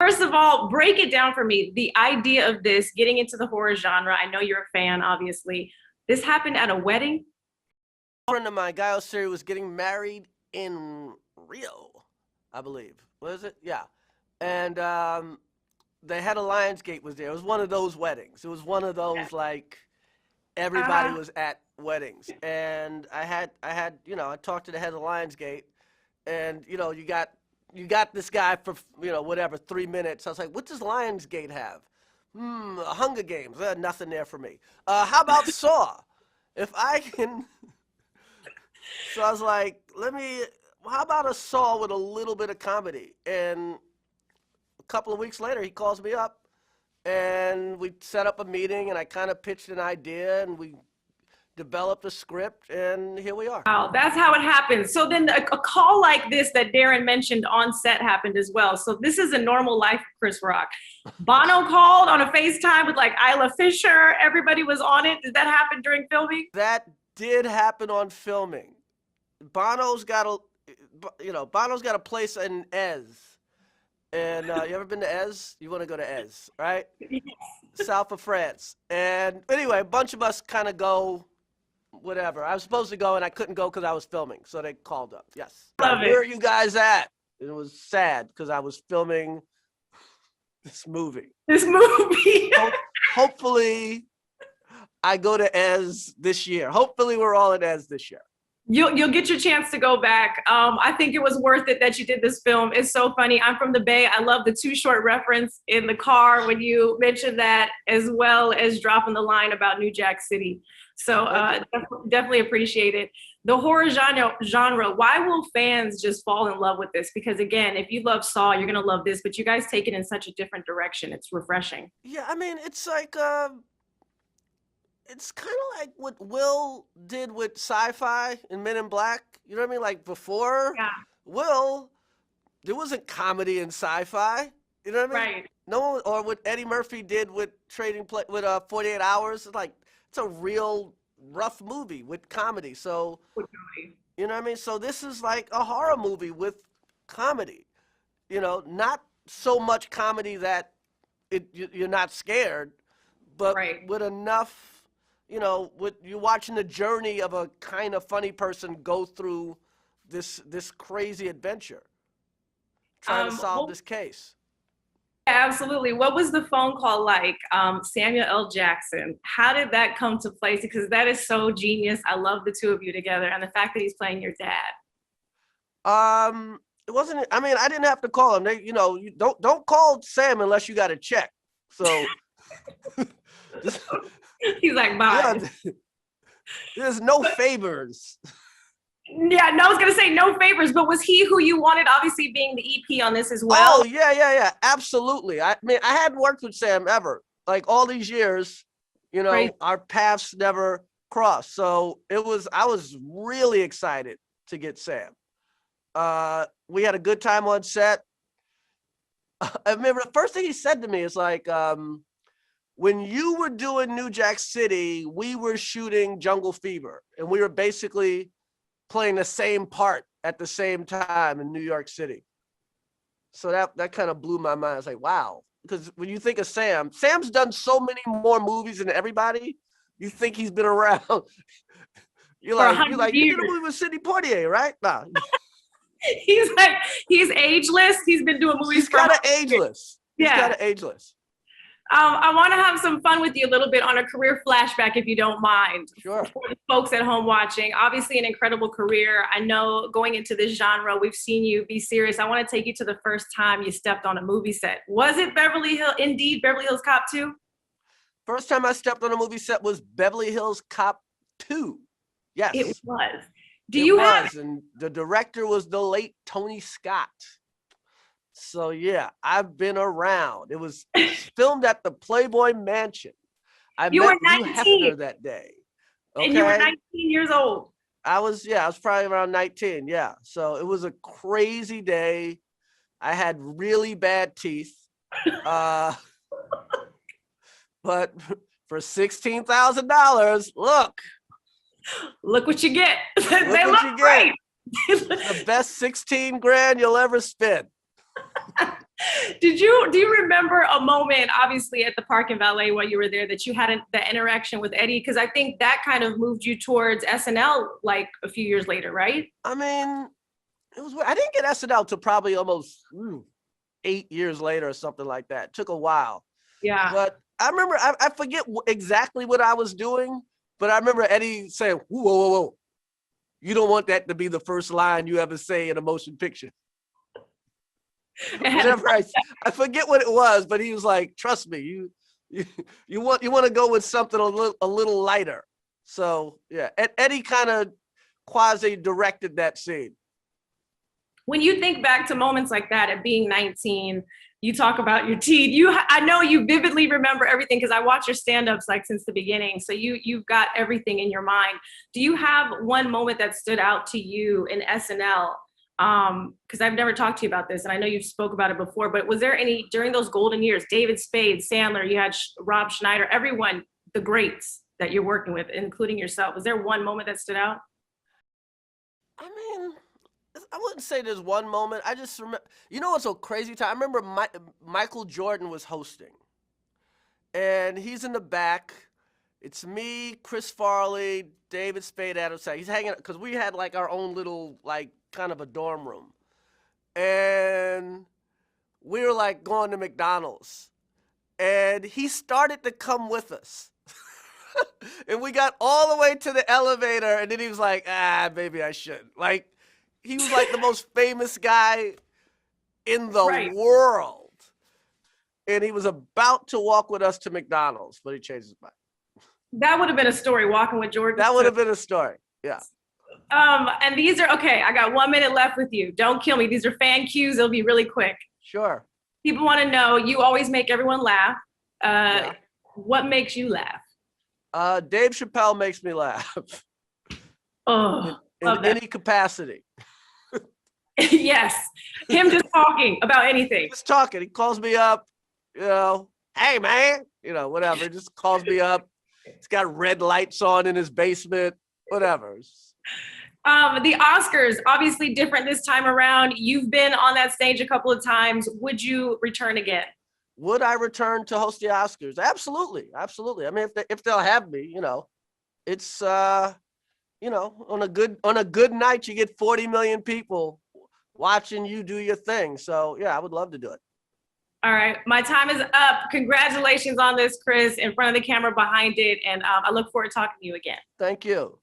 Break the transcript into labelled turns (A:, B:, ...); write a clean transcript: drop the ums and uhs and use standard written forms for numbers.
A: first of all, break it down for me. The idea of this, getting into the horror genre. I know you're a fan, obviously. This happened at a wedding.
B: A friend of mine, Guy Osiri, was getting married in Rio, I believe. Was it? Yeah. And they had a Lionsgate was there. It was one of those weddings. It was one of those like everybody was at weddings. And I talked to the head of Lionsgate, and you got this guy for whatever 3 minutes. I was like, what does Lionsgate have? Hunger Games. Nothing there for me. How about Saw? If I can. So I was like, how about a Saw with a little bit of comedy? And a couple of weeks later, he calls me up, and we set up a meeting, and I kind of pitched an idea, and we developed a script, and here we are.
A: Wow, that's how it happens. So then a call like this that Darren mentioned on set happened as well. So this is a normal life of Chris Rock. Bono called on a FaceTime with like Isla Fisher. Everybody was on it. Did that happen during filming?
B: That did happen on filming. Bono's got a place in Ez. And you ever been to Ez? You want to go to Ez, right?
A: Yes.
B: South of France. And anyway, a bunch of us kind of go, whatever. I was supposed to go, and I couldn't go because I was filming. So they called up. Yes.
A: Love it.
B: Where are you guys at? And it was sad because I was filming this movie. Hopefully, I go to Ez this year. Hopefully, we're all in Ez this year.
A: You'll get your chance to go back. I think it was worth it that you did this film. It's so funny. I'm from the Bay. I love the Too Short reference in the car when you mentioned that, as well as dropping the line about New Jack City. So definitely appreciate it. The horror genre, why will fans just fall in love with this? Because again, if you love Saw, you're gonna love this, but you guys take it in such a different direction. It's refreshing.
B: Yeah, I mean, it's like, it's kind of like what Will did with sci-fi and Men in Black. You know what I mean? Like before Will, there wasn't comedy in sci-fi. You know what I mean?
A: Right.
B: No, or what Eddie Murphy did with 48 Hours. It's like it's a real rough movie with comedy. So you know what I mean? So this is like a horror movie with comedy. Not so much comedy that you're not scared, but with enough. You're watching the journey of a kind of funny person go through this crazy adventure, trying to solve this case.
A: Absolutely. What was the phone call like? Samuel L. Jackson, how did that come to place? Because that is so genius. I love the two of you together, and the fact that he's playing your dad.
B: It wasn't. I mean, I didn't have to call him. You don't call Sam unless you got a check. So.
A: He's like, bye.
B: Yeah, there's no favors.
A: Yeah, no, I was gonna say no favors, but was he who you wanted? Obviously, being the EP on this as well.
B: Oh yeah, absolutely. I mean, I hadn't worked with Sam ever. Like all these years, our paths never crossed. So I was really excited to get Sam. We had a good time on set. I remember the first thing he said to me is like, when you were doing New Jack City, we were shooting Jungle Fever, and we were basically playing the same part at the same time in New York City. So that kind of blew my mind. I was like, wow. Because when you think of Sam's done so many more movies than everybody. You think he's been around. you're like, you did a movie with Sidney Poitier, right? Nah.
A: He's ageless. He's been doing movies.
B: He's kind of ageless.
A: Yeah.
B: He's kind of ageless.
A: I want to have some fun with you a little bit on a career flashback, if you don't mind.
B: Sure.
A: For the folks at home watching, obviously an incredible career. I know going into this genre, we've seen you be serious. I want to take you to the first time you stepped on a movie set. Was it Beverly Hills Cop 2?
B: First time I stepped on a movie set was Beverly Hills Cop 2. Yes.
A: It was.
B: And the director was the late Tony Scott. So yeah, I've been around. It was filmed at the Playboy Mansion. I met Hugh Hefner that day. Okay?
A: And you were 19 years old.
B: I was probably around 19. Yeah. So it was a crazy day. I had really bad teeth. But for $16,000, look
A: what you get.
B: They look great. The best 16 grand you'll ever spend.
A: Do you remember a moment, obviously at the park in Valet while you were there, that you had that interaction with Eddie? Because I think that kind of moved you towards SNL like a few years later, right?
B: I mean, it was. I didn't get SNL till probably almost 8 years later or something like that. It took a while,
A: Yeah.
B: but I remember. I forget exactly what I was doing, but I remember Eddie saying, "Whoa, whoa, whoa! You don't want that to be the first line you ever say in a motion picture." Whatever I forget what it was, but he was like, "Trust me, you you want to go with something a little lighter." So yeah, Eddie kind of quasi directed that scene.
A: When you think back to moments like that at being 19, you talk about your teeth. I know you vividly remember everything because I watch your stand-ups like since the beginning. So you've got everything in your mind. Do you have one moment that stood out to you in SNL? Because I've never talked to you about this, and I know you spoke about it before. But was there any during those golden years? David Spade, Sandler, you had Rob Schneider, everyone, the greats that you're working with, including yourself. Was there one moment that stood out?
B: I mean, I wouldn't say there's one moment. I just remember, what's so crazy? I remember Michael Jordan was hosting, and he's in the back. It's me, Chris Farley, David Spade, Adam Sandler. He's hanging because we had like our own little like kind of a dorm room, and we were like going to McDonald's, and he started to come with us. And we got all the way to the elevator, and then he was like, maybe I shouldn't. Like, he was like the most famous guy in the
A: Right.
B: world. And he was about to walk with us to McDonald's, but he changed his mind.
A: That would have been a story, walking with Jordan.
B: That would have been a story. Yeah.
A: And these are okay. I got 1 minute left with you. Don't kill me. These are fan cues. It'll be really quick.
B: Sure.
A: People want to know. You always make everyone laugh.
B: Yeah.
A: What makes you laugh?
B: Dave Chappelle makes me laugh
A: Oh,
B: in any capacity.
A: yes, him just talking about anything.
B: Just talking. He calls me up, hey man, whatever. Just calls me up. He's got red lights on in his basement, whatever.
A: The Oscars, obviously different this time around. You've been on that stage a couple of times. Would you return again?
B: Would I return to host the Oscars? Absolutely, absolutely. I mean, if they'll have me, it's on a good night you get 40 million people watching you do your thing. So yeah, I would love to do it.
A: All right, my time is up. Congratulations on this, Chris, in front of the camera, behind it, and I look forward to talking to you again.
B: Thank you.